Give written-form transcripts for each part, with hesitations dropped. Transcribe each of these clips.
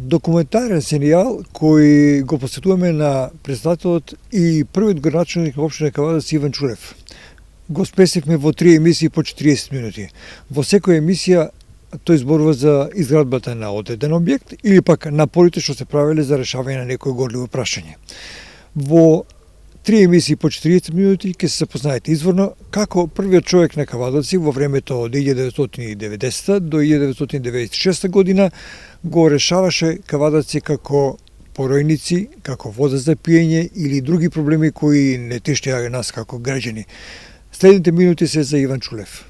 документарен серијал кој го посветуваме на председателот и првиот градоначалник на општина Кавадарци Иван Чулев. Го спесивме во 3 емисии по 40 минути. Во секоја емисија тој зборува за изградбата на одреден објект или пак напорите што се правеле за решавање на некој горливо прашање. Во 3 емисии по 40 минути ќе се запознаете изворно како првиот човек на Кавадарци во времето од 1990 до 1996 година го решаваше Кавадарци како поројници, како вода за пиење или други проблеми кои не тештеа нас како граѓани. Следните минути се за Иван Чулев.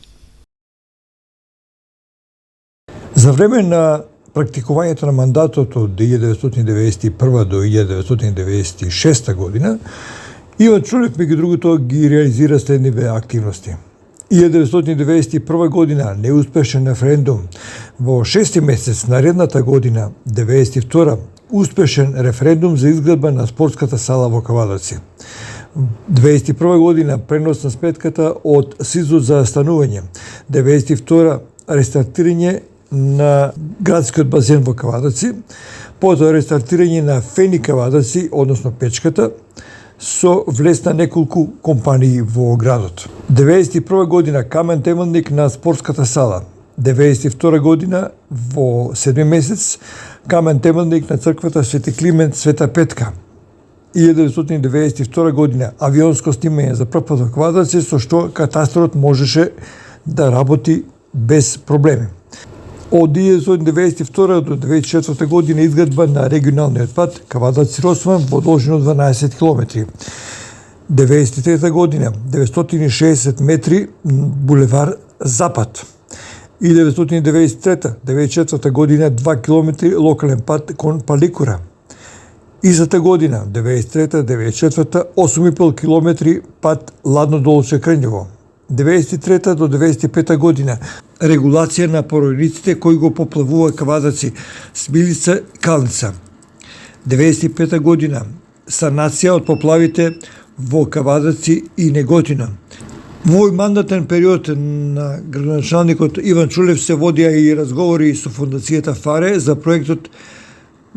За време на практикувањето на мандатот од 1991 до 1996 година, Иван Чулев, меѓу другото, ги реализира следниве активности. 1991 година неуспешен референдум. Во 6 месец наредната година, 1992, успешен референдум за изградба на спортската сала во Кавадарци. 1991 година пренос на сметката од СИЗО за станување. 1992 рестартирање на градскиот базен во Кавадарци, потоа рестартирање на Фени Кавадарци, односно печката, со влез на неколку компании во градот. 1991 година камен темелник на спортската сала. 1992 година во 7 месец камен темелник на црквата Свети Климент Света Петка. 1992 година авионско снимање за прв пат во Кавадарци, со што катастрот можеше да работи без проблеми. Од 1992 до 1994 година изградба на регионалниот пат Кавадарци-Росман во должина 12 км. 1993 година 960 метри булевар Запад. И 1993-1994 година 2 км локален пат кон Паликура. Истата година 1993-1994 8,5 км пат Ладно Долче Крњево. 1993 до 1995 година регулација на поројниците кои го поплавува Кавадарци, Смилица, Калница. 1995 година санација од поплавите во Кавадарци и Неготина. Во овој мандатен период на градоначалникот Иван Чулев се водија и разговори со фондацијата ФАРЕ за проектот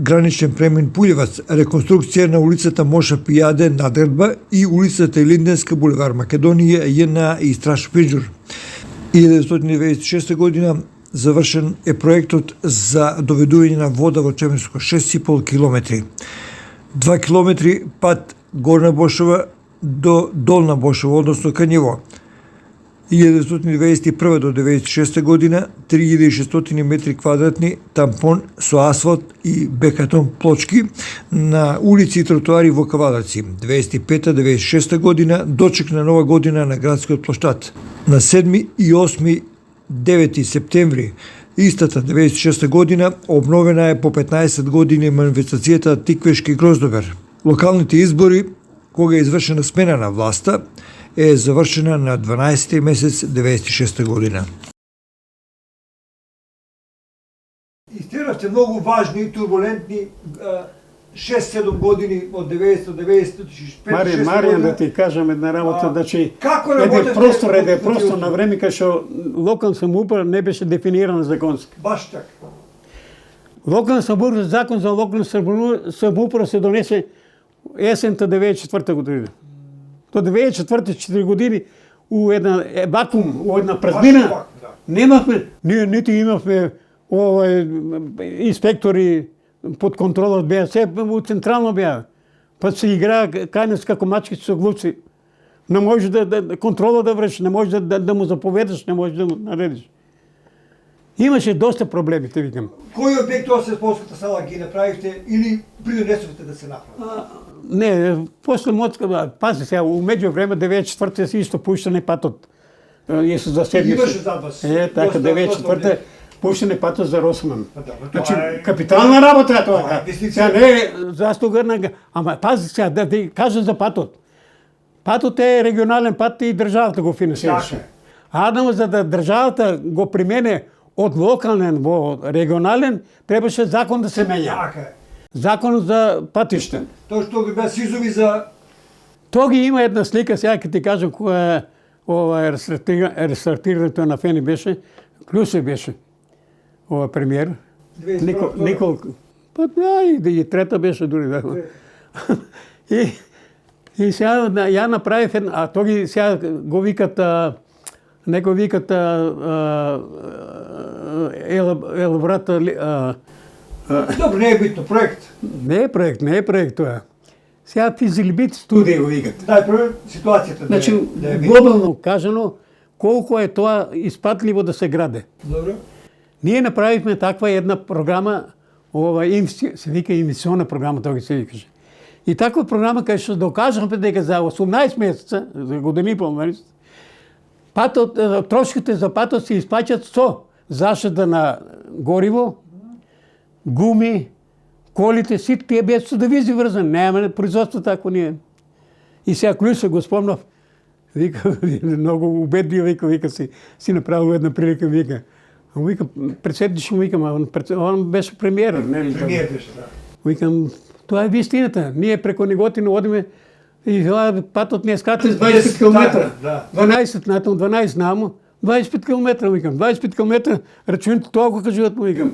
Граничен премин Пулјевац, реконструкција на улицата Моша Пијаде надградба и улицата Илинденска булевар Македонија, ЈНА и Страш Пинџур. 1996 година завршен е проектот за доведување на вода во Чемерско 6,5 км. 2 км пат Горна Бошова до Долна Бошова, односно Кањево. 1991 до 1996 година 3600 метри квадратни тампон со асфалт и бекатон плочки на улици и тротоари во Кавадарци. 1995-1996 година дочек на нова година на градскиот плоштад. На 7 и 8 9 септември истата 1996 година обновена е по 15 години манифестацијата Тиквешки гроздобер. Локалните избори, кога е извршена смена на власта, е завршена на 12 месец 1996 година. Истеравте многу важни и турбулентни 6-7 години од 1995. Маријан, да ти кажам една работа, значи како еде простор на време кај што локална самоуправа не беше дефинирана законски. Баш така. Локална самоуправа, закон за локална самоуправа се донесе есента 1994 година. До 2004 4 години у една вакуум, у една празнина, немавме, ние нити имавме инспектори под контрола беа, се у централно беа. Па се играа кајнес како мачки со глуци. Не можеш да контрола да вршиш, не можеш да му заповедаш, не можеш да му наредиш. Имаше доста проблеми, те викам. Кој објект тоа се спортската сала ги направивте или придонесовте да се направи? Не, после моцка, пази сега, у меѓувреме 94-те се исто пуштане патот. Јесу за седмица. Имаше зад вас. Така, 94-те пуштане патот за Росман. Значи, капитална работа е тоа. Сега не заслуга, ама пази сега, да ти кажа за патот. Патот е регионален пат и државата го финансираше. Адамо за да државата го примене од локален во регионален, требаше закон да се менја. Така е. Закон за патишта. Тоа што ги беа сизови за... Тоа ги има една слика, сега ќе ти кажам која е рестартирането на Фени беше, Клюсев беше, ова премиер. Никол, Па да, и трета беше дори. Да. И сега я направих, а то ги сега го викат, не го викат Елврата. Добре, не е битно проект. Не е проект това. Сега физилибит студия го викат. Да, първо ситуацията Значи, глобално казано, колко е това изпадливо да се граде. Добре. Ние направихме таква една програма, се вика инвестиционна програма, това се викаше. И таква програма, където ще докажахме дека за 18 месеца, за години и половина, трошките за патот се изплачат со защита на гориво, гуми, колите, всички тия без судовизи вързани. Нямаме производство тако ние. И сега Клюса го спомнав, вика, много убедливо, вика си направил една прилика, вика. Вика, председниш му, викам, он беше премиер. Премиер беше, да. Викам, това е истината. Ние преко неготи водиме и това патот не ската с 25 км. 12 намо, 25 км, викам. 25 км, рачуните толкова кажуват му, викам.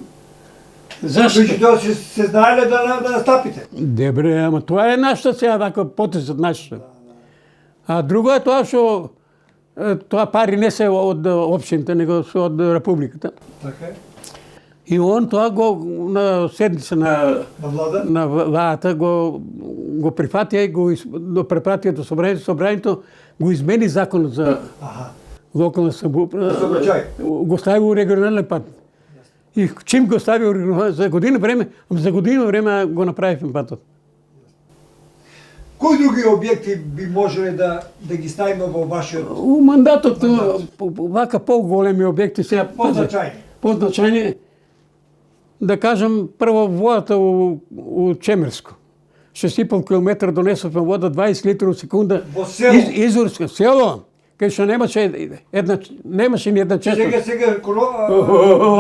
Защо? Защото се знае ли да настапите? Добре, ама това е нашата сега, така потез от нашата. А друго е това, що това пари не са от общината, него са от републиката. Така е. И он това го на седмица на владата го прифатя и го препратя до събранието, го измени закон за локална самоуправа. Го стави в регионален път. И чим го стави за година време го направихме пътът. Кои други обекти би можели да ги ставим във вашия мандатът? Вака по-големи обекти сега. По-значайни. Да кажем, първо водата у Чемерско. 6,5 км донесохме вода, 20 литра от секунда. Изворска село. Където нямаше ни една честа. Сега,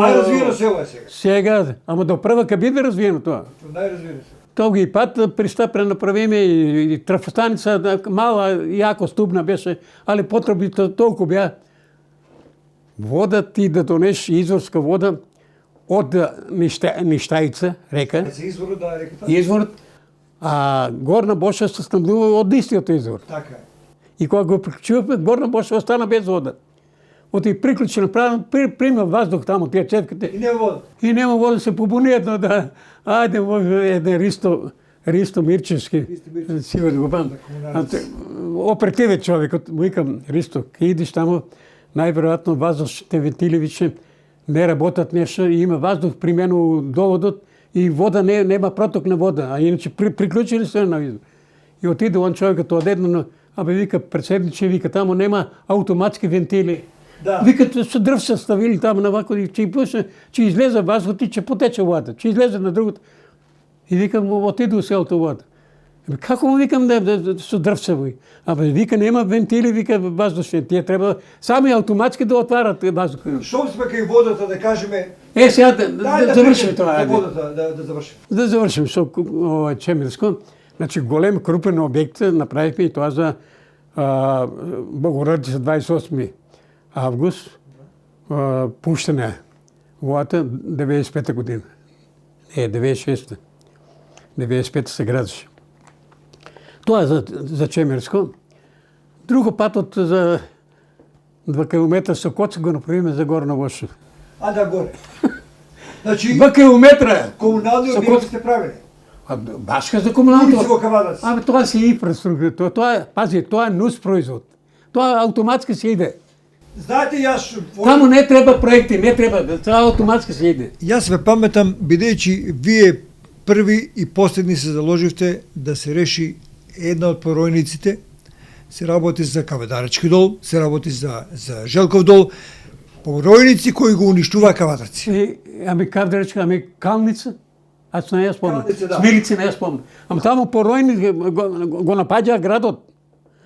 най-развиено село е сега. Сега, ама до първа кабина развиено това. Най-развиено село. То ги път приста пренаправиме и трафостаница мала, яко стубна беше, али потребите толкова бя. Вода ти да донеш изворска вода от Нищаица, река. Изворът, да, реката. Изворът, а Горна Боша се снабдува от истият извор. Така е. И когато го приключвахме, Горна Боша остана без вода. От и приключи направо, приема въздух там от тия четките. И няма вода. И няма вода, се побуни едно да... Айде, един Ристо Мирчевски. Сигурно да го пам. Оперативен човек, викам, Ристо, идиш там, най-вероятно въздушните вентили вече не работят нещо и има въздух примерно доводът и вода няма проток на вода, а иначе приключили се на изор. И отиде он човекът отедно, абе вика, председниче, вика, там нема автоматски вентили. Да. Викат, че дръв са ставили там на вако, че излезе въздух и че потече вода, че излезе на другото. И викам, отиде селото вода. Како му викам да се дръв се вои? Абе, вика, нема вентили, вика, въздушни. Тия трябва сами автоматски да отварят въздуха. Щом сме къй водата, да кажем... Сега да завършим това. Водата, да завършим. Да завършим, защото Чемерско. Значи голем, крупен обект направихме и това за Богородица 28 август. Пущане водата 95-та година. Не, 96-та. 95-та се градеше. Това е за Чемерско. Друго път от за 2 км Сокоца го направиме за Горна Боша. Да, горе. Значи... 2 км! Комунални обекти сте правили? Башка за комуналното. Абе, това си инфраструктура. Това е нус производ. Това автоматски си иде. Знаете, аз... Там не трябва проекти, не трябва. Това автоматски си иде. И аз ве паметам, бидејќи вие први и последни се заложивте да се реши една от поройниците, се работи за Кавадаречки дол, се работи за Желков дол, поройници кои го уништува Кавадарци. Ами Кавадаречка, ами Калница? Аз не я спомням. Да. Смилица не я спомням. Ама там поройни го нападя градот.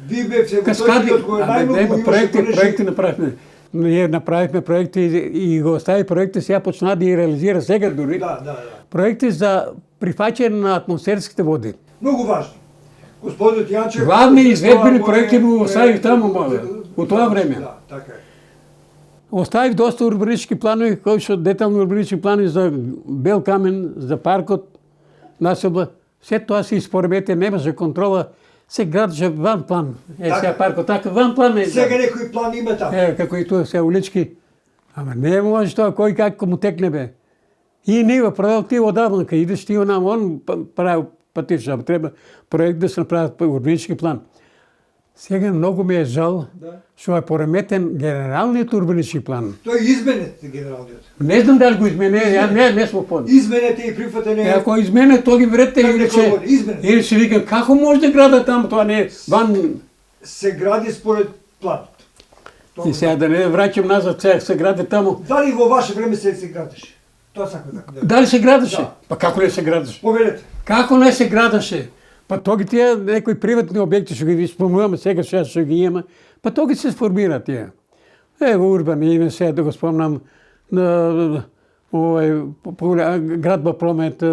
Вие бе се Каскади. от кое най-много Проекти направихме. Ние направихме проекти и го остави проекти, сега почна да ги реализира сега дори. Да. Проекти за прифачване на атмосферските води. Много важно. Господин Янчев... Главни изведбени проекти го оставих там от това време. Да, така е. Оставих доста урбанистически планове, детайлни урбанистически планове за Бел камен, за паркот, населба. След това се изпоремете, немаше контрола, се градеше ван план. Сега парко така, ван план е. Сега некој план има там. Како и тук сега улички. Ама не може това, кой как му текне бе. И нива правил ти отдавна, къде идеш ти нам, он правил пътища, трябва проект да се направят урбанически план. Сега много ми е жал, що е пореметен генералният урбанически план. Тој изменете генералниот. Не знам дали го измене, не сме понял. Изменете и прифатене. Ако измене, то ги врете или ще викам, како може да града там, това не е ван. Се гради според план. И сега да не врачам назад, сега се гради тамо. Дали во ваше време се градеше? Тоа сакам да. Дали се градеше? Да. Па како не се градеше? Повелете. Како не се градеше? Па тоги тия некои приватни обекти ще ги спомнуваме, сега ще ги има. Па тоги се сформира тия. Урбан име сега да го спомнам на градба Промет.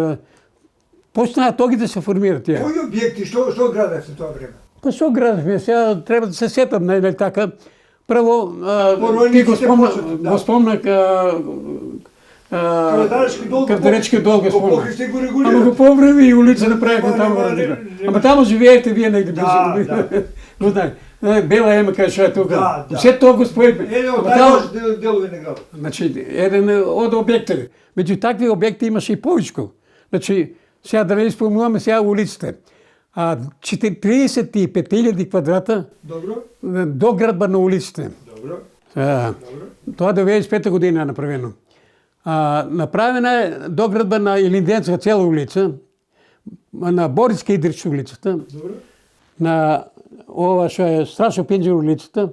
Почна тоги да се формират тия. Кои обекти, што градевте тоа време? Па што градевме? Сега трябва да се сетам, нали така. Прво, ти го спомнах, Кавдаречки дол го спомнах. Ама го по-време и улица направиха там. Ама там живеете вие негде. Го знае. Бела ема каже е тук. Все това го споебе. Делови на града. Значи, еден от обектите. Меđu такви обекти имаше и повечко. Значи, сега да не изпомнуваме сега улиците. 35,000 квадрата доградба на улиците. Това 95-та година е направено. Направена е доградба на Илинденска цяла улица, на Борицка Идрич улицата, на ова што е Страшо Пинџер улицата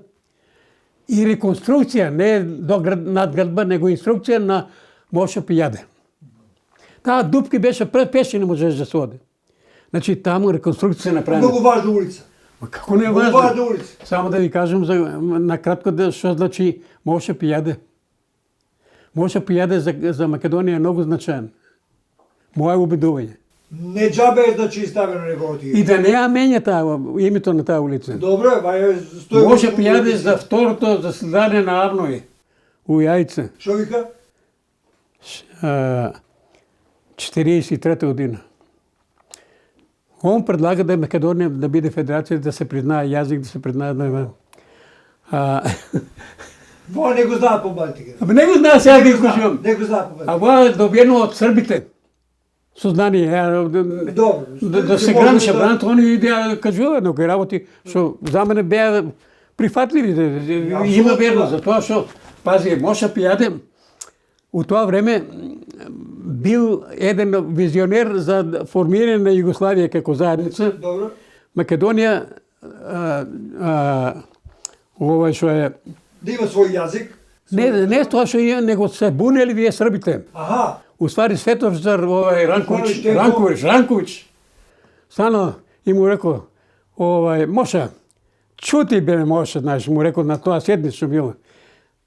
и реконструкция, не надградба, него инструкция на Моша Пияде. Таа дупки беше пеши, не можеш да се оде. Значи таму реконструкция се направена. Много важна улица. Ма како не е важна? Много важна улица. Само да ви кажем накратко што значи Моша Пияде. Моша Пияде за Македонија е много значаен. Мое убедување. Не джабе е значи ставено неговото име. И да не ја менја името на таа улица. Добро, стои. Моша Пияде за второто заседание на Арној у Јајце. Што вика? 43-та година. Он предлага да Македонија да биде федерација, да се признае јазик, да се признае Во не го знаат по Балтика. Абе не го знаат, сега ги кажувам. Не го знаат по Балтика. А това е добиено от сърбите. Сознание. Да се гранеше брат, они да кажува някои работи, що за мене бяха прифатливи. Има верно за това, що пази Моша Пияде от това време бил един визионер за формиране на Югославия како заедница. Добро. Македонија ова што е да има свој јазик. Не тоа што има, него се бунели вие србите. Аха. Уствари Световзар, Ранкович, стана и му рекол, Моша, чути бе Моша, знаеш, му рекол на тоа седмично било,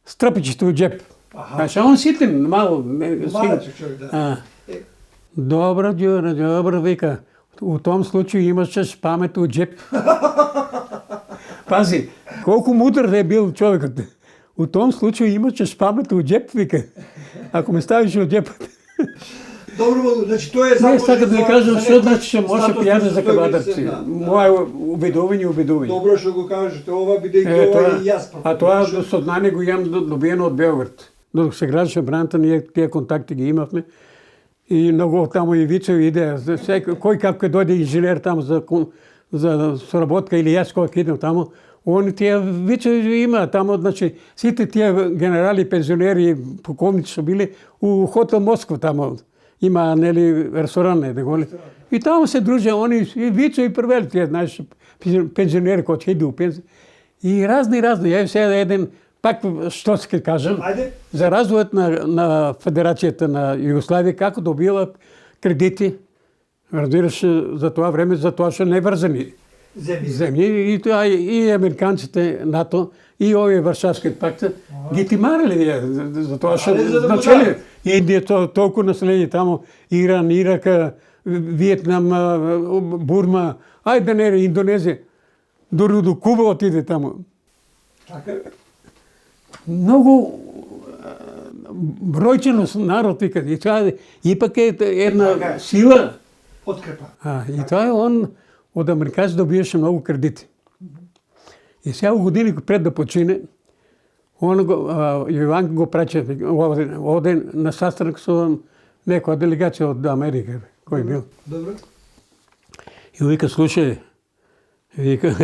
стръпичите у джеп. Знаеш, а он ситен, мало. Малечек човек, да. Добро, Дюра, добро, вика. У том случаю имаш памет у джеп. Пази, колко мудър е бил човекът. У том случаю имаш памет у джеп, вика. Ако ме ставиш у джеп. Добро, значи тоа е не, сака да ви кажам, што значи че може пријаде за кабадарци. Мое убедување. Добро што го кажете, ова бидејќи ова и јас. А тоа сознание го имам добиено од Белград. Додека се градеше браната, ние тие контакти ги имавме. И много таму и Вицев иде, кој како дојде инженер таму за соработка или јас кој идем таму, они тие Вицев има таму, значи сите тие генерали, пензионери, полковници што били у хотел Москва таму. Има нели ресторан еден. И таму се друже они и Вицев и првели тие, знаеш, пензионери кои ќе иду у пензија. И разни. Ја сега еден пак што ќе кажам, за развојот на Федерацијата на Југославија, како добила кредити, разбираш, за тоа време, за тоа што не врзани земји, и американците, НАТО, и овие Варшавскиот пакт, ги тимарали за тоа што значели. Индија толку население таму, Иран, Ирак, Виетнам, Бурма, ајде не, Индонезија, дури до Куба отиде таму. Много бројченост народ вика. И пак е една сила Подкрепа. И той он от американци добиваше много кредити. И сега години пред да почине, Иван го праче, оде на sastanak со некоја делегација од Америка, кој бил. Добре. И вика, слушай, вика,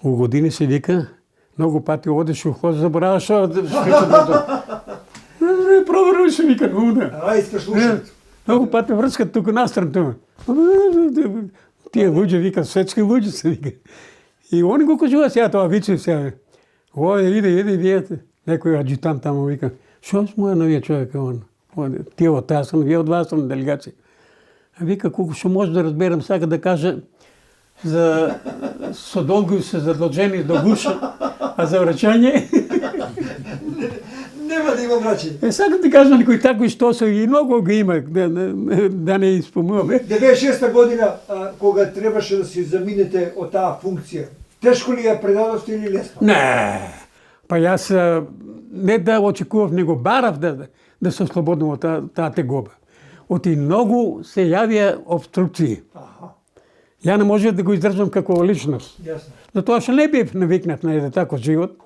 у години си вика, много пати одеш у ход, забораваш што не проверуваш, вика, нуда. Искаш слушат. Много пати врскат тук настран. Тие луѓе, вика, светски луѓе се, вика. И они го кажува сега тоа виче сега. Иде, вие, некој аджитант таму вика, што му е новиот човек, тие од таа страна, вие од вас страна делегација. Вика, колку што може да разберам, сака да каже, со долгови се задолжени до гуша, а за враќање... Нема да има враќање. Сакам да кажам некој такој што се и многу го има, да не испомнуваме. 96 година, кога требаше да си заминете од таа функција, тешко ли ја предадовте или лесно? Не, па јас не да очекував, него барав да се ослободам од таа тегоба. Оти многу се јавија обструкции. Ја не можев да го издржам како личност. Јасно. Затоа што не бев навикнат на еден таков живот.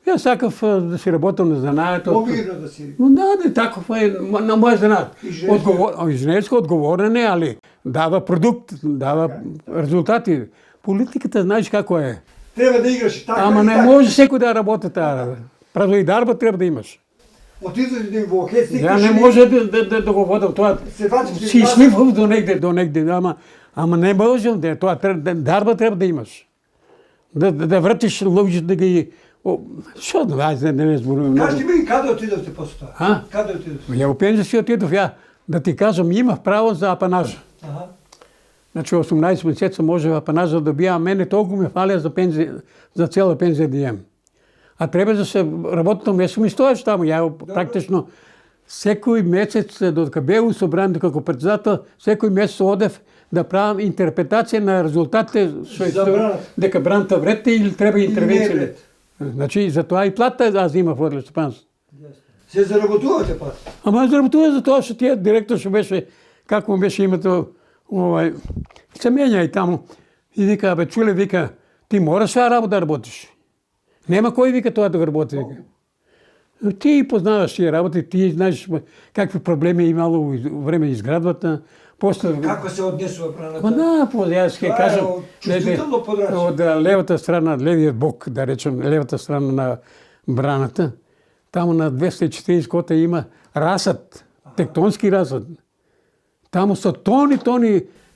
Јас сакав да си работам на занаето. Помирно да си. Да, таков е на мојот занаат. Инженерско одговорен е, али дава продукт, дава резултати. Политиката знаеш како е. Треба да играш така. Ама не може секој да работи таа. Правда и дарба треба да имаш. Отидете во Хецник. Ја не може да го водам тоа. Си шлифав до негде, ама не можам да тоа дарба треба да имаш. Да вратиш луѓе да ги што не зборувам. Кажете ми каде отидовте после тоа? Каде отидовте? Ја во пензија си отидов ја, да ти кажам, имав право за апанажа. Значи 18 месеца може апанажа да добија, а мене толку ме фалија за пензија, за цела пензија да имам. А треба да се работно место ми стоеш таму. Ја практично секој месец додека бев собран како председател, секој месец одев да правам интерпретација на резултатите што дека браната вредте или треба интервенција. Значи за тоа и плата аз имав од Лестопанство. Се заработувате пат? Ама заработува за тоа што тие директор што беше, како му беше името, се менја и таму. И вика, бе, чуле, вика, ти мораш таа работа да работиш. Нема кој вика тоа да го работи, вика. Ти познаваш тие работи, ти знаеш какви проблеми имало во време изградбата. После... Како се однесува браната? Да, јас ќе кажам, чувствително подрачно. од левата страна, левиот бок, да речем, левата страна на браната, таму на 240 кота има расад, тектонски расад. Таму со тони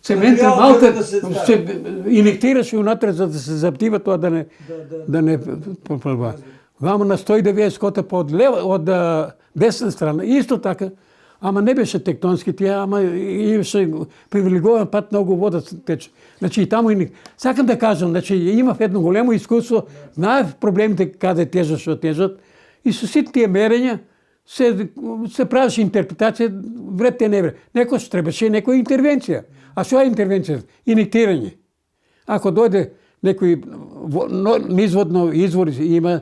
цемент малта се инектираше унатре за да се заптива тоа да не пропрва. Вама на 190 кота од десна страна, исто така. Ама не беше тектонски тие, ама имаше привилегуван пат, многу вода тече. Значи и таму сакам да кажам, значи имав едно големо искуство, знаев проблемите каде тежат, што тежат, и со сите тие мерења се правеше интерпретација, вредте не вред. Некој требаше некоја интервенција. А што е интервенција? Инектирање. Ако дојде некој низводно извор има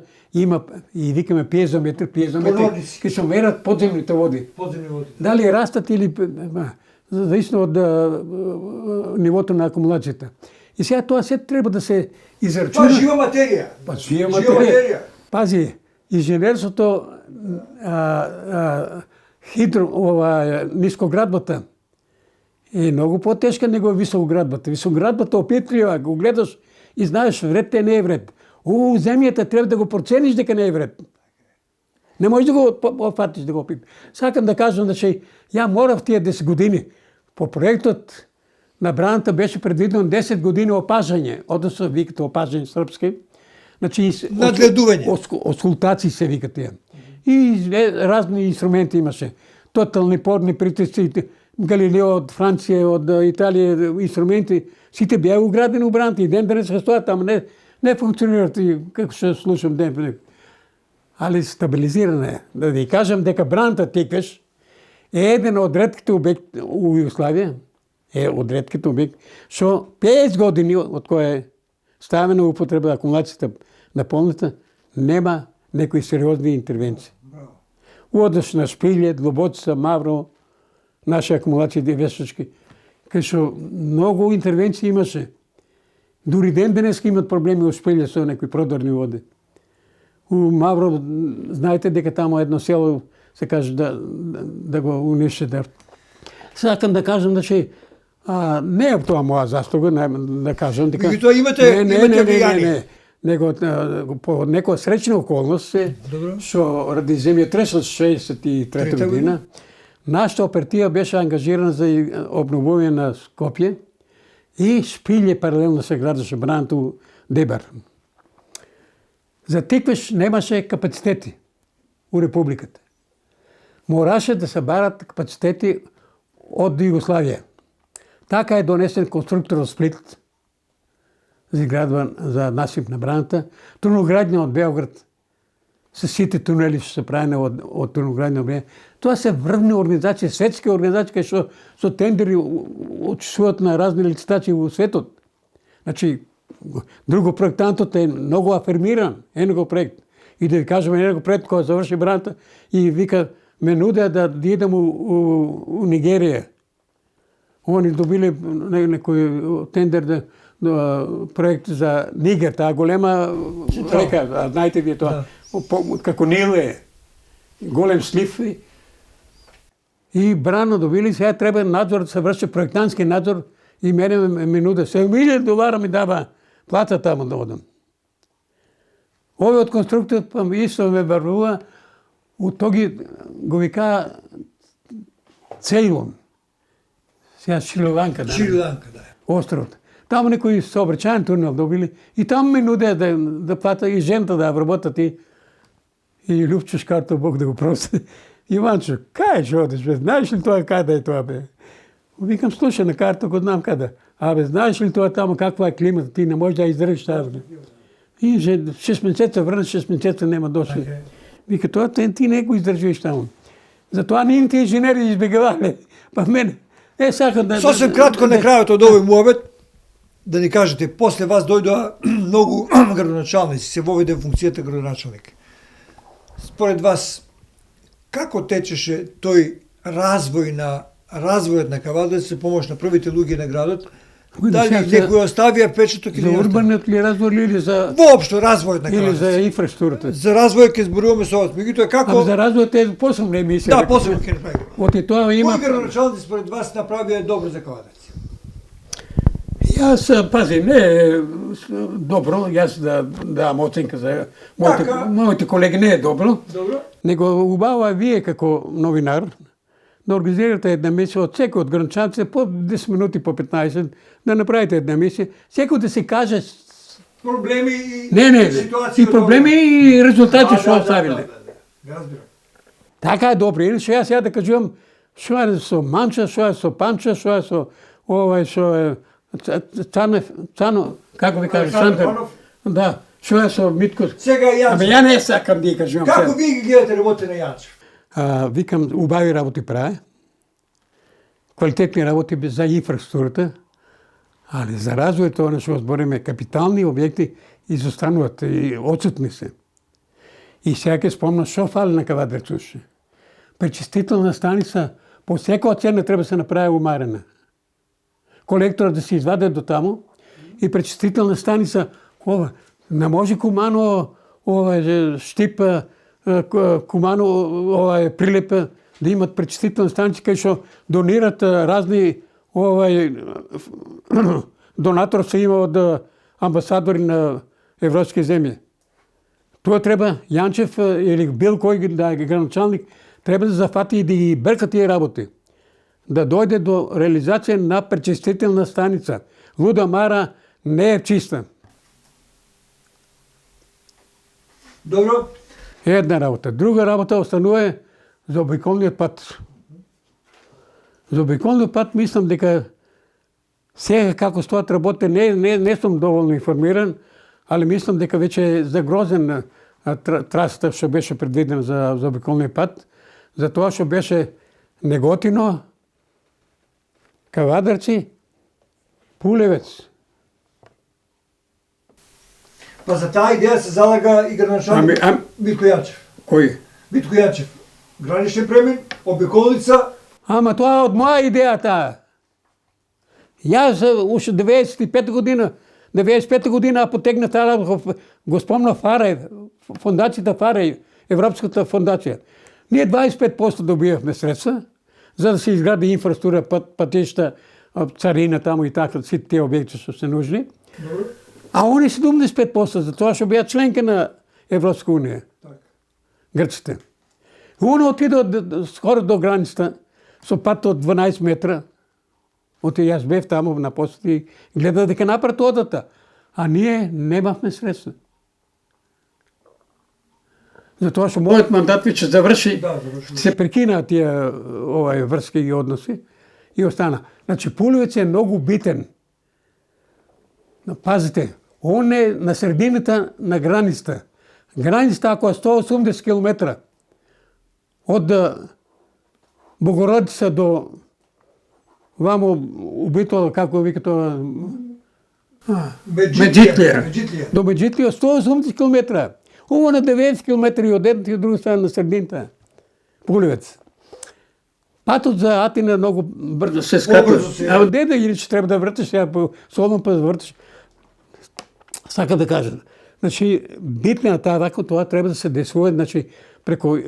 и викаме пиезометр, ке се мерат подземните води. Дали растат или зависно од нивото на акумулацијата. И сега тоа се треба да се израчуна. Тоа жива материја. Па жива материја. Пази, инженерството нискоградбата е многу потешка него високоградбата. Високоградбата опитлива, го гледаш и знаеш вредте не е вред. Земјата треба да го процениш дека не е вред. Не можеш да го опфатиш да го опиташ. Сакам да кажам, значи, ја морав тие 10 години. По проектот на браната беше предвидено 10 години опажање, односно викате опажање српски. Значи, надледување. Осkultации се вика тие. И разни инструменти имаше. Тотални порни притисци, Галилео од Франција, од Италија, инструменти, сите беа уградени у браната и ден денес стојат, ама не функционираат и како што слушам ден. Али стабилизирана е. Да ви кажам дека браната текаш е еден од ретките обекти у Југославија, од ретките обекти, што 50 години од која е ставена употреба акумулацијата на полната, нема некои сериозни интервенции. У однос на Шпилје, Длобоца, Мавро, наши акумулации вештачки, кај што многу интервенции имаше. Дури ден денеска имат проблеми успеле со некои продорни води. У Мавро, знаете дека тамо едно село се каже да го уништите. Сакам да кажам че не е тоа моја заслуга, да кажам дека Меѓутоа имате влијание. Него по некоја среќна околност се што ради земјотресот 63 година нашата оператива беше ангажирана за обновување на Скопје и Шпилје паралелно се градеше браната у Дебар. За теквеш немаше капацитети у Републиката. Мораше да се барат капацитети од Југославија. Така е донесен конструктор од Сплит за изградба за насип на браната, тунелградња од Белград, со сите тунели што се правени од тунелградња од Белград. Тоа се врвни организации, светски организации кои што со тендери учествуваат на разни лицитации во светот. Значи, друго проектантот е многу афирмиран, едно проект. И да ви кажеме едно проект кој заврши браната и вика ме нудеа да идем у Нигерија. Они добиле некој тендер проект за Нигер, таа голема река, знаете вие тоа, како Нил е, голем слив. И брано добили, сега треба надзор да се врши, проектантски надзор и мене ме нуде. $7,000 ми дава плата таму да одам. Овој од конструкторот па исто ме варува, у тоги го вика Цейлон. Сега Шри-Ланка, островот. Таму некој сообраќајен тунел добили и таму ми нуде да плата и жената да вработат и Любчо Шкартов, Бог да го прости. Иванчо, кај ќе одиш бе? Знаеш ли тоа каде е тоа бе? Викам, слушай на карта, го знам каде. Абе, знаеш ли тоа таму каква е климата? Ти не можеш да издржиш таа. И 6 месеца врна, 6 месеца нема дошли. Вика, тоа ти не го издржуваш таму. Затоа нивните инженери избегавале. Па мене. Сакам да... Сосем кратко на крајот од овој муабет, да ни кажете, после вас дојдоа многу градоначалници, се воведе функцијата градоначалник. Според вас, како течеше тој развојот на Кавадарци со помош на првите луѓе на градот? Дали некој оставија печаток или за урбанот ли развој или за воопшто развојот на или Кавадарци? за инфраструктурата? За развој ќе зборуваме со вас. Меѓутоа како За развојот е посебна емисија. Да, посебно ќе направиме. Оти тоа има. Кои градоначалници според вас направија добро за Кавадарци? Јас пази, не е добро, јас да дам оценка за моите колеги не е добро. Добро. Него убаво е вие како новинар да организирате една емисија од секој од гранчанците по 10 минути, по 15, да направите една емисија, секој да се каже Проблеми и не, ситуации. и проблеми и резултати што оставиле. Разбирам. Така е добро. Иначе јас сега да кажувам што е со Манча, што е со Панча, што е со овој, што е Цано, како ви кажа, Сантер. Да, што е со Митко. Сега Јанчев. Абе, ја не сакам да кажувам Како сега. вие ги гледате работите на Јанчев? Викам, убави работи прави, квалитетни работи за инфраструктурата, али за развојот, она што збориме, капитални објекти изостануваат и отсутни се. И сега ќе спомнам што фали на Кавадарци. Пречистителна станица по секоја цена треба да се направи умарена. Колекторот да се изваде до таму и пречистителна станица, не може Кумано Штип, Кумано Прилепа да имат пречистителна станица кај што донират разни донаторства има од амбасадори на европски земји. Тоа треба Јанчев или бил кој градоначалник треба да зафати и да ги брка тие работи. Да дојде до реализација на пречистителна станица. Луда Мара не е чиста. Добро. Една работа. Друга работа останува за обиколниот пат. За обиколниот пат мислам дека сега како стоат работите, не сум доволно информиран, али мислам дека веќе е загрозен трасата што беше предвидена за обиколниот пат, за тоа што беше Неготино, Кавадарци, Пулевец. Па за таа идеја се залага и градоначалник Митко Јанчев. Кој? Митко Јанчев. Граничен премин, обиколница, Ама това е от моя идеята. Аз още 95 година потегна тази работа, го спомна Фарай, фондацията Фарай, Европската фондация. Ние 25% добивахме средства, за да се изгради инфраструктура, пътища, царина там и така, всички тези обекти са нужни. А они 75%, затова ще бяха членка на Европска уния. Гърците. Они отидат скоро до границата, с път от 12 метра. От и аз бях там на поста и гледа дека напред одата. А ние нямахме средства. Затова що моят мандат вече завърши, се прекина тия връзки и односи и остана. Значи Пуловец е много битен. Пазите, он е на средината на границата. Границата, ако е 180 км от Богородица до Вамо убито, како вика тоа, Меджитлия. До Меджитлия 180 км. Ово на 90 км и от едната и от друга страна на средината. Пулевец. Патот за Атина много бързо се ската. А де да или че трябва да въртиш, сега по солно път въртиш. Сака да кажа. Значи, битна на тази рака, това трябва да се десува, значи, преко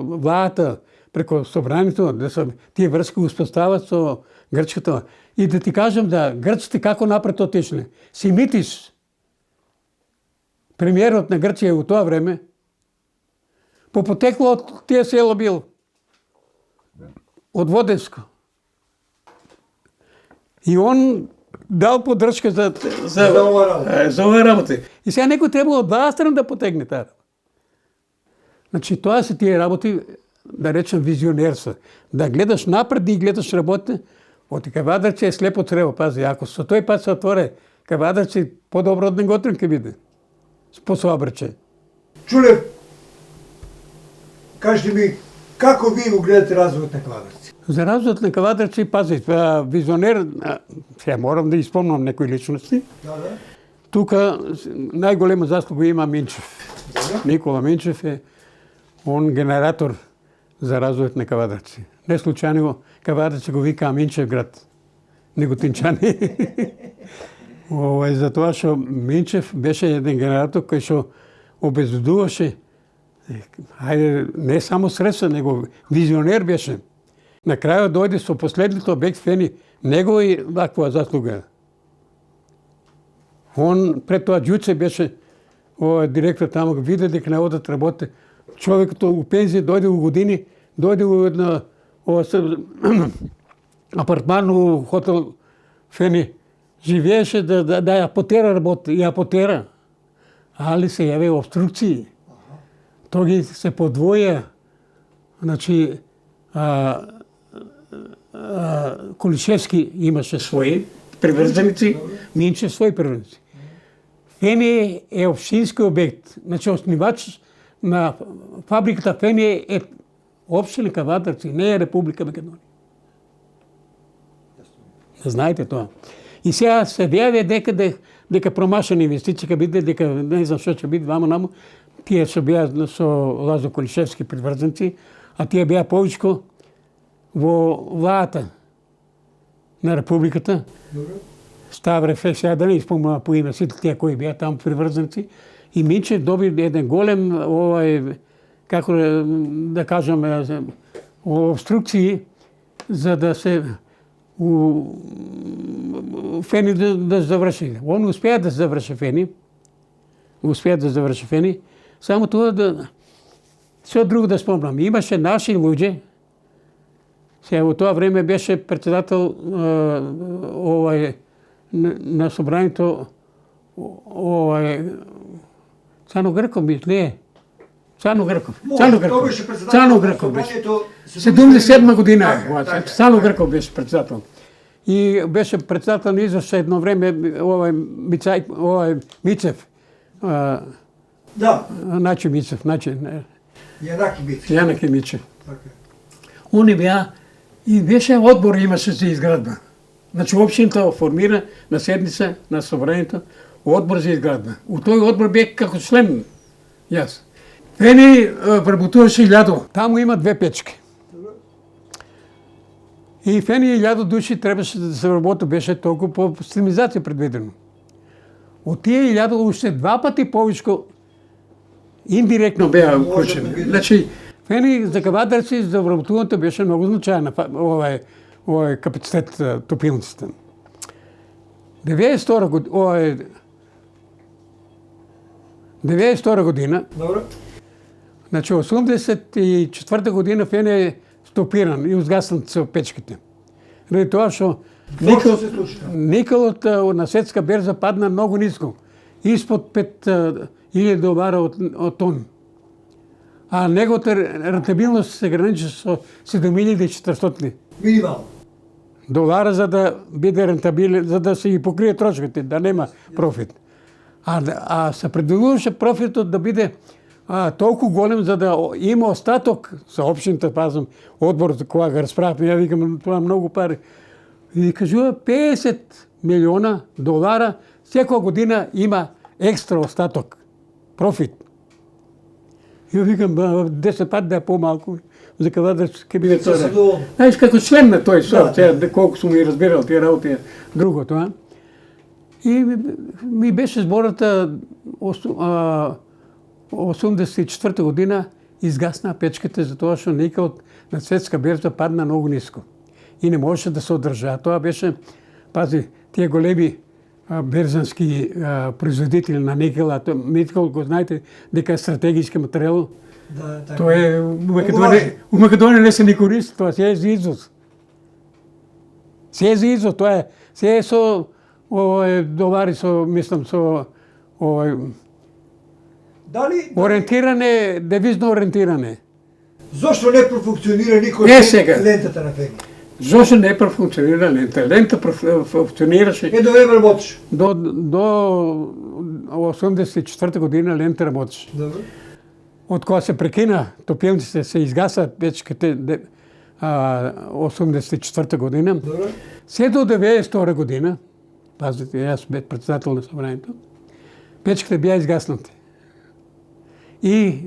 владата, преко събранието, да са тия връзки го спостават с гръцката. И да ти кажем, да, гръците како напред отишли. Симитис, премиерът на Гърция от това време, попотекло от тия села бил. От Воденско. И он дал поддръжка за работа. И сега некой трябва от два страна да потегне тази. Значи това са тия работи, да речем визионерства. Да гледаш напред и гледаш работите. От кавадарче е слепо трябва пази. Ако са той път се отворе, кавадарче по-добро от неготрен ке биде. По-слабрече. Чулев, кажете ми, како вие го гледате развоят на Кавадарци? За развоят на Кавадарци, пази, визионер, сега морам да изпомням някои личности. Тук най-голема заслуга има Минчев. Никола Минчев е он генератор за развоят на Кавадарци. Не случайно Кавадарци го вика Минчев град. Неготинчани. Затова, що Минчев беше един генератор, който обезлюдуваше не само средства, него визионер беше. Накрая дойде с последните обект Фени. Него и таква заслуга. Он пред това Джуце беше директор там, видя дека не одат работи. Човек като у пензия дойде у години, дойде у една апартман у хотел Фени. Живееше да апотера работи. И апотера. Али се яви обструкции. То ги се подвоя. Значи, Колишевски имаше свои привърженици, Минчев свои привърженици. Фени е общински обект. Значи, основач на фабриката Фени е община Кавадарци, не е Република Македония. Знаете това. И сега се вява дека промашена инвестиция, ка биде, дека не знам що ще биде, вамо-намо, тия ще бяха со Лазо Колишевски привърженици, а тия бяха повечко во владата на Републиката. Ставре Феш, сега да не изпомня по име всички тия, кои бяха там привърженици. И Минчев доби един голем, како да кажем, обструкции, за да се Фени да завърши. Он успя да завърши Фени. Само това да... Все друго да спомням. Имаше наши луѓе. Сега от това време беше председател на събранието Цано Гръков, не. Цано Гръков. Цано Гръков беше. 77 година. Цано Гръков беше председател. И беше председател на изvršа едно време Мицев. Да. Начи Мицев. Янаки Мицев. Они бяха и беше отбор имаше за изградба. Значи общината формира на седмица на събранието отбор за изградба. От този отбор бях како член. Фени работуваше лято. Там има две печки. И фени 1000 души трябваше да се работи, беше толкова по стимизация предвидено. От тия 1000 още 2 пъти повече индиректно бяха включени. Значи, фени за кавадарци, за обработването беше много значайна капацитет топилниците. 92 година, Добре. значи 84 година фен е стопиран и изгаснат са печките. Ради това, що никълът на светска берза падна много ниско. Изпод $5000 от тон. А неговата рентабилност се граничи с $7400 Минимално. долара, за да биде рентабилен, за да се ги покрие трошките, да няма профит. А се предвидуваше профитът да биде толкова голем, за да има остатък за общината, пазвам, отборът, кога го разправяхме, я викам, това много пари. И кажу, $50 милиона, всяка година има екстра остатък, профит. И викам, 10 пъти да е по-малко, за къде да ще биде това. Знаеш, като член на той сорт, колко съм и разбирал тия работи, другото. И ми беше сбората 84 година, изгасна печката, за това, защото никъл на светска берза падна много ниско. И не можеше да се удържа. Това беше, тия големи берзански производители на никъл. Никъл, го знаете, дека е стратегически материал. Да, Това е, у Македония не се ни користи, това се е за износ. Се е за износ, това е, се е со долари, мислам, Дали? ориентиране, девизно ориентиране. Защо не профункционира никой лентата на фени? Защо не профункционира лента? Лента функционираше. До време работиш. До 84 година лента работеше. Добре. От кога се прекина, топилниците се изгаса печките 84 година. Добре. Все до 92 година, пазите, аз бях председател на събранието, печките бяха изгаснати. И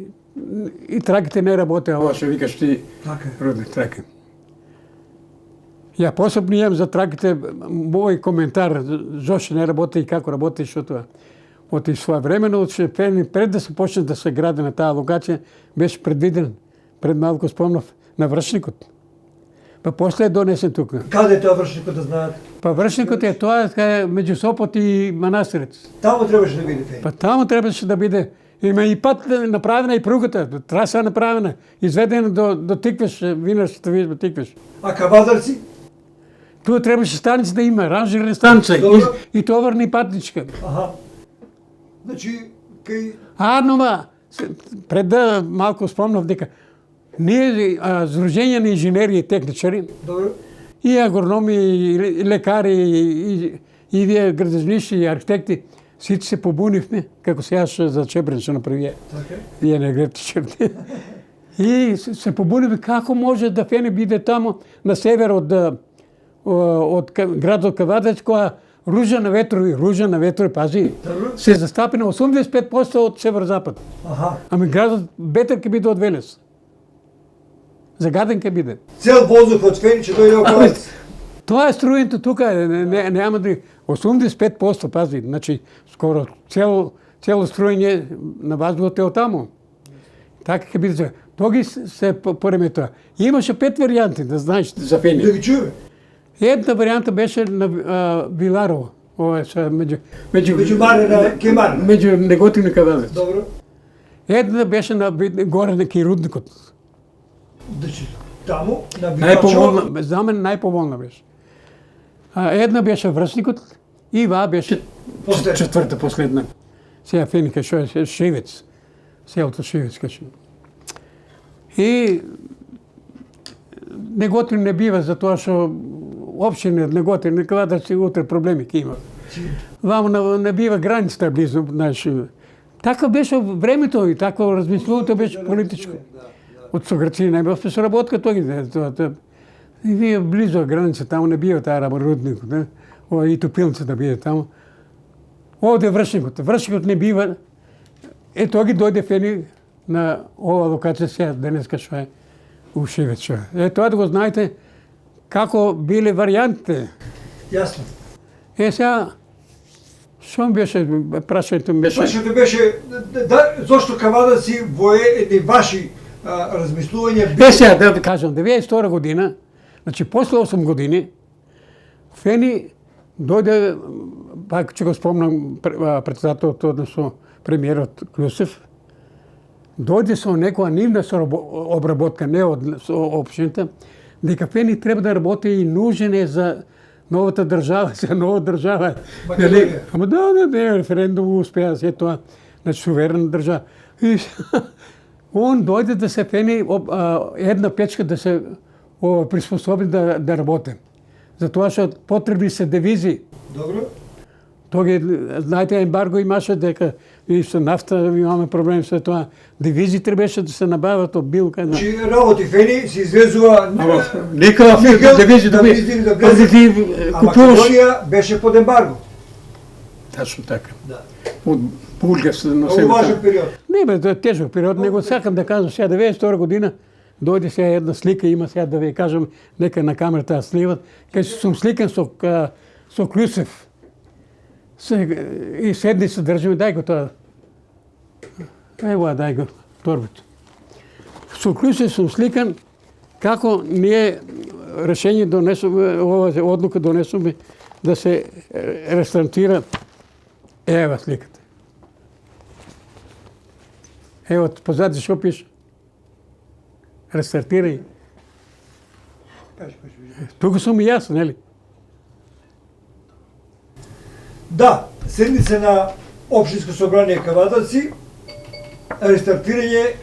траките не работеха, ще викаш ти рудни траки. Я после приемам за траките мой коментар, защо не работи и как работи, защото от своевременно, пред да се почне да се гради на тази локация, беше предвиден, пред малко спомнав, на Връшникът. После е донесен тук. Къде е това Връшникът, да знаят? Връшникът е това между Сопот и Манастирец. Там трябваше да биде фени. Там трябваше да биде. Има и път направена, и пругата, траса направена, изведена до Тиквеш, винарската визба Тиквеш. А кавадарци? Тук трябваше станица да има, ранжирна станица и товарни пътничка. Аха. Значи, пред да малко спомнав дека, ние, Сдружение на инженери и техничари, и агрономи, и лекари, и вие градежничи, и архитекти, всички се побунихме, како сега за Чебрин ще направи. Вие не гледате черти. И се побунихме како може да фене биде там на север от градот Кавадач, која Ружа на ветрови, пази, се застапи на 85% от северо-запад. Ами градът Бетър ке биде от Велес. Загаден ке биде. Цел воздух от фени, че дойде около. Това е строенето тук, няма да... 85%, пази, значи скоро цяло строение на базовото е оттамо. Така ке биде. Тоги се поремета. Имаше 5 варианти, да знаеш за фени. Да ги чуем. Една варианта беше на Виларово. Между Неготин и Кавадач. Добре. Една беше горе на Кирудникът. Тамо, на Билачо. За мен най-поволна беше. Една беше Връшникът и това беше четвърта последна. Сега феника е Шивец. Селото Шивец каше. И Неготин не бива, затова, защото община Неготин, не да си утре проблеми има. Вам не бива границата близо. Така беше времето и така размислуването беше политическо. От Сограци не беше сработка той. И вие близо граница, там не бива тази рудник, и топилница да бие там. Оде Връшникът. Връшникът не бива. Ето ги дойде фени на ова локация сега, днеска ще е Ушевец. Това да го знаете, како биле варијантите. Јасно. Сега, што ми беше прашањето ми беше? Прашањето беше зошто кавадаци во едни ваши размислувања Сега да кажам, 92 година, значи после 8 години, Фени дојде, пак ќе го спомнам председателот, односно премиерот Клюсев, дојде со некоја нивна обработка, не од општината, дека Фени треба да работи и нужен е за новата држава, за нова држава. Македонија. Ама да, референдум успеа, се тоа, значи суверена држава. И он дојде да се Фени една печка да се приспособи да работи. Затоа што потребни се девизи. Добро. Тога, знаете, ембарго имаше дека и со нафта имаме проблем со тоа. Девизи требаше да се набават од билка. Значи работи Фени се извезува Нека девизи да ти а купуваш. Македонија беше под ембарго. Тачно така. Да. Од Булга се на Многу важен период. Не бе, тоа е тежок период, него сакам да кажам сега 92 година дојде сега една слика, има сега да ви кажам, нека на камерата да сливат, кај сум сликан со Клюсев. И седни се држиме, дај го тоа. Ево, дај го торбето. Со Клюсев сум сликан како ние решение донесоме, ова одлука донесоме да се рестартира. Ева сликата. Ево, позади што пише? Рестартирај. Тука сум и јас, нели? Да, седница на Општинско собрание Кавадаци, рестартирање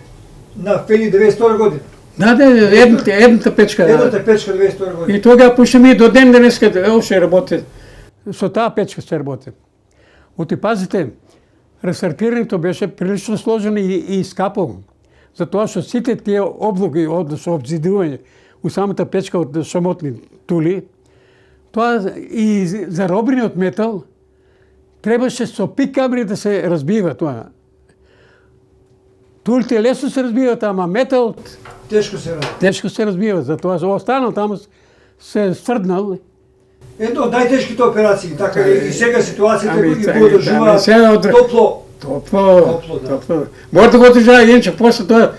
на Фени 92 година. Да, едната печка. Едната печка 92 година. И тога пуша ми до ден денеска още работи. Со таа печка се работи. Оти пазите, рестартирањето беше прилично сложено и скапо. Затоа што сите тие облоги, односно обзидување у самата печка од шамотни тули, тоа и заробениот метал требаше со пикабри да се разбива тоа. Тулите лесно се разбиват, ама метал тешко се разбива. Затоа останал таму се стврднал. Едно од најтешките операции, така и сега ситуацијата ги подржува топло. Топло. Мора да го одржава, иначе после тоа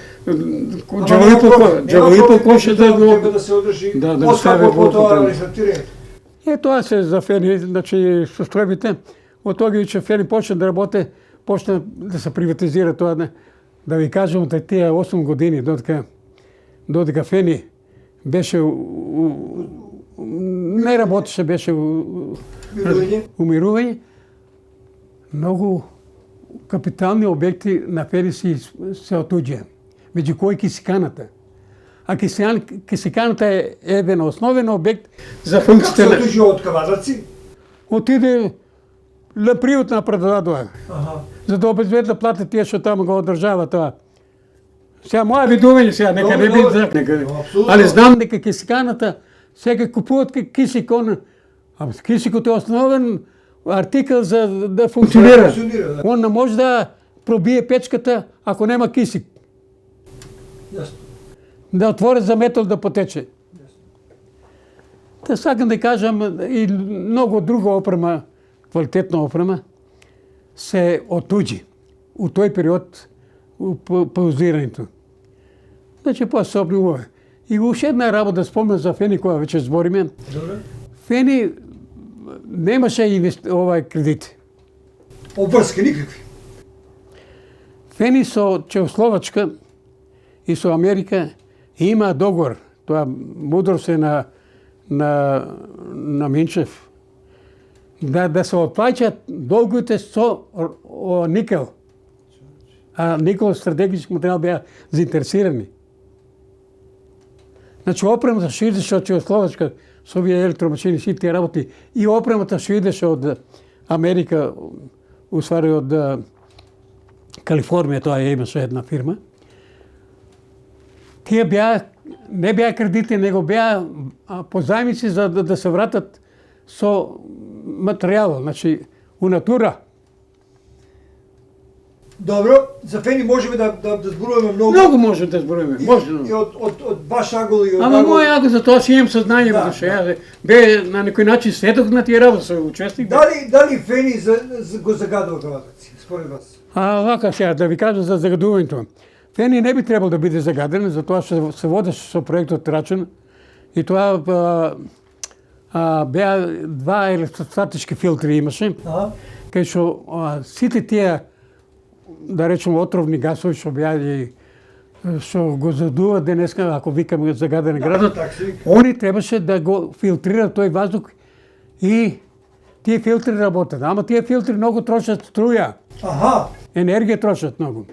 джавоипол коше да го... Треба да се одржи, оскапо по тоа рестартирање. Тоа се за Фени, значи состојбите. Од тога че Фени почна да работи, почна да се приватизира тоа. Да ви кажам, од тие 8 години, додека Фени беше не работеше, беше умирување, многу капитални објекти на Фени се отуѓија, меѓу кои Кисиканата. А Кисиканата е еден основен објект за функциите на... Како се отуѓи од Кавадаци? Отиде на приватна предадоа. За да обезбеди да платат тие што таму го одржава тоа. Сега моја видување сега, нека не биде така. Али знам дека Кисиканата сега купуват кисик, а кисикот е основен артикал за да функционира. Он не може да пробие печката ако нема кисик. Да отвори за метал да потече. Та сакам да кажам и многу друга опрема, квалитетна опрема, се отуѓи у тој период у паузирањето. Значи по-особливо е. И уште една работа да спомнам за Фени, која веќе збориме. Фени немаше кредити. Обврски никакви. Фени со Чехословачка и со Америка има договор. Тоа мудрост е на Минчев. Да се отплаќаат долговите со никел. А никел стратегички материјал беа заинтересирани. Значи опремата што идеше од Чехословачка, со овие електромашини, сите тие работи, и опремата што идеше од Америка, усвари од Калифорнија, тоа имаше една фирма, тие не беа кредити, него беа позајмици за да се вратат со материјал, значи у натура. Добро, за фени можеме да зборуваме многу. Много може да зброиме. Може. И од ваш агол и од Ама агол. мој ако за тоа си имам сознание, Да, да, ја бе на некој начин следок на тие работи, со учесник. Дали фени го загадува каватаци, според вас? А вака сега да ви кажа за загадувањето. Фени не би требало да биде загаден, затоа што се водеше со проектот Рачен и тоа беа два електростатички филтри имаше, кај што сите тие, да речем, отровни гасови што беа и што го задува денеска, ако викаме загаден градот, они требаше да го филтрира тој воздух и тие филтри работат. Ама тие филтри многу трошат струја. Аха. Енергија трошат многу.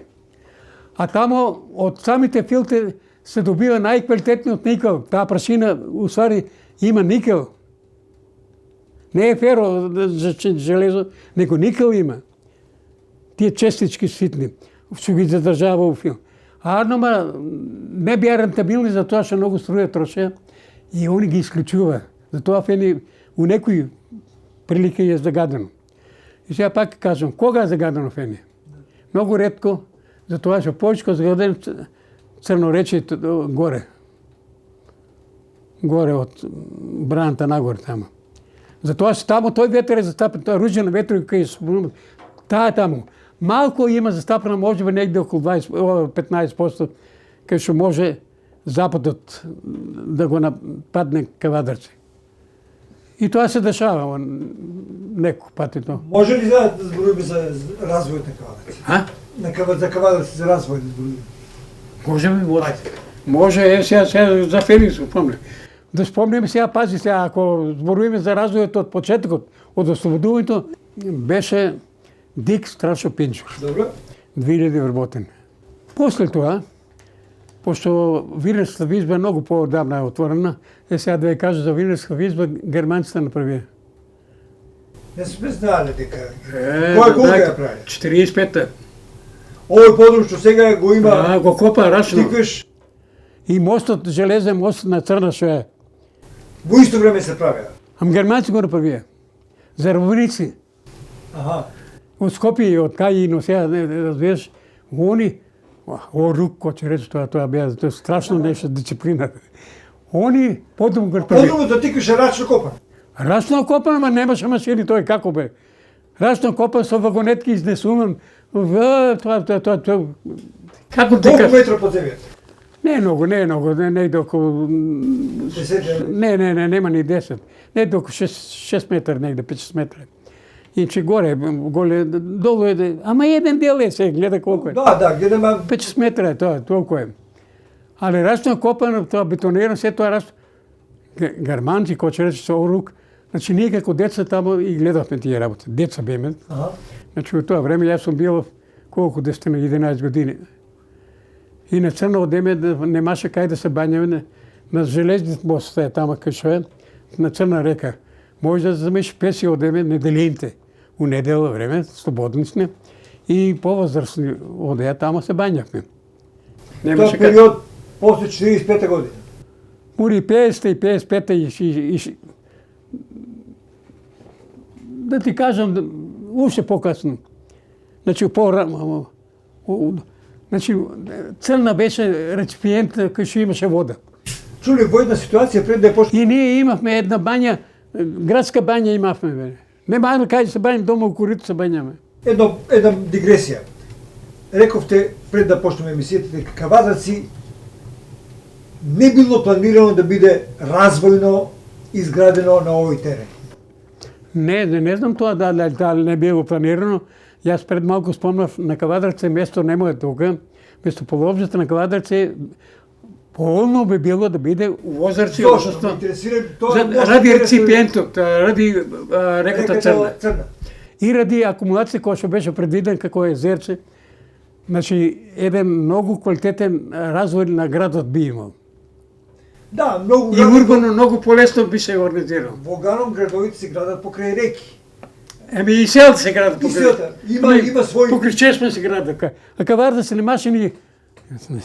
А тамо од самите филтри се добива најквалитетниот никел. Таа прашина усвари има никел. Не е феро железо, него никел има. Тие честички ситни, што ги задржава у филм. Арнома не беа рентабилни за тоа што многу струја троше и они ги исклучува. Затоа фени у некои прилики е загадено. И сега пак кажам, кога е загадено фени? Многу ретко, затоа што повеќе загадено Црноречие горе. Горе од браната нагоре тамо. Затоа што тамо тој ветер е застапен, тоа руѓен ветер кај таа тамо. Малку има застапено, можеби негде околу 15%, кај што може западот да го нападне Кавадарци. И тоа се дешава некој пати тоа. Може ли да зборуваме за развојот на Кавадарци? За Кавадарци, за развој да зборуваме? Може. Може, сега за Феникс спомням. Да спомним сега, пази сега, ако зборуваме за развојот од почетокот, од ослободувањето, беше Дик Страшо Пинчур. Добро. 2000 вработен. После тоа, пошто Вилнерска визба многу поодамна е отворена, сега да ви кажа за Вилнерска визба, германците направија. Не сме знаеле дека. Кој кога ја прави? 45-та. Овој подрум што сега го има. Го копа рачно. Тикаш. И мостот, железен мост на Црна што е. Во исто време се правеа. Ам германци го направија. Заробници. Аха. Од Скопје и од Кајино, сега не разбираш, они, рук, кој ќе рече тоа беа, тоа е страшно нешто дисциплина. Они подум го направија. Подрумот тикаше рачно копан. Рачно копан, ама немаше машини, тој како бе. Рачно копан со вагонетки изнесуван. Тоа, како ти Колку кажа? метро под земјата? Не е многу, негде околу... 10? Не, нема ни 10. Негде околу 6 метра, негде 5-6 метра. Иначе горе, долу е, ама еден дел е се, гледа колко е. Да, гледаме. 5-6 метра е тоа, толку е. Али рачно копано, тоа бетонирано, се тоа рачно. Германци, кој ќе рече со рук, значи ние како деца тамо и гледавме тие работи. Деца беме. Значи во тоа време јас сум бил колку 10-11 години. И на Црно одеме немаше кај да се бањаме на железниот мост е тама кај што е, на Црна река. Може да замеш песи одеме неделините. У недела време, слободни сме. И повозрастни одеа тама се бањавме. Тоа период после 45 година. Мури 50 и 55 и да ти кажам, уште покасно. Значи, значи, Црна беше реципиент кај што имаше вода. Чули во една ситуација пред да е почна. И ние имавме една бања, градска бања имавме, бе. Нема кај се бањам, дома у Корито се бањаме. Една дигресија. Рековте пред да почнеме емисијата дека Кавадарци не било планирано да биде развојно изградено на овој терен. Не знам тоа да не било планирано. Јас пред малку спомнав на Кавадарци место нема е тука. Место половжата на Кавадарци полно би било да биде у Озарци. Зошто ме интересира тоа? Ради реципиентот, ради реката Црна. Црна. И ради акумулација која што беше предвиден како езерче. Значи, еден многу квалитетен развој на градот би имал. Да, многу И урбано многу полесно би се организирал. Во Ганом градовите се градат покрај реки. Еми и селата се градат И селата. Има свој... Покрај чешма се градат. А Кавадарци немаше ни...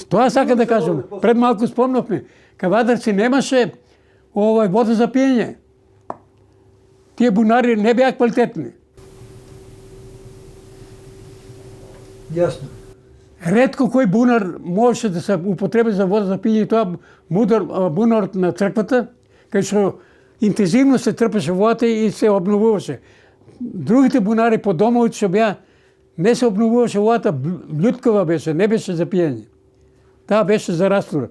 Тоа сака да кажам. Пред малку спомнавме. Кавадарци немаше вода за пиење. Тие бунари не беа квалитетни. Јасно. Ретко кој бунар можеше да се употреби за вода за пиње, тоа бунарот на црквата, кај што интензивно се трпеше водата и се обновуваше. Другите бунари по домовите што беа, не се обновуваше водата, блюткава беше, не беше за пиење. Таа беше за растура.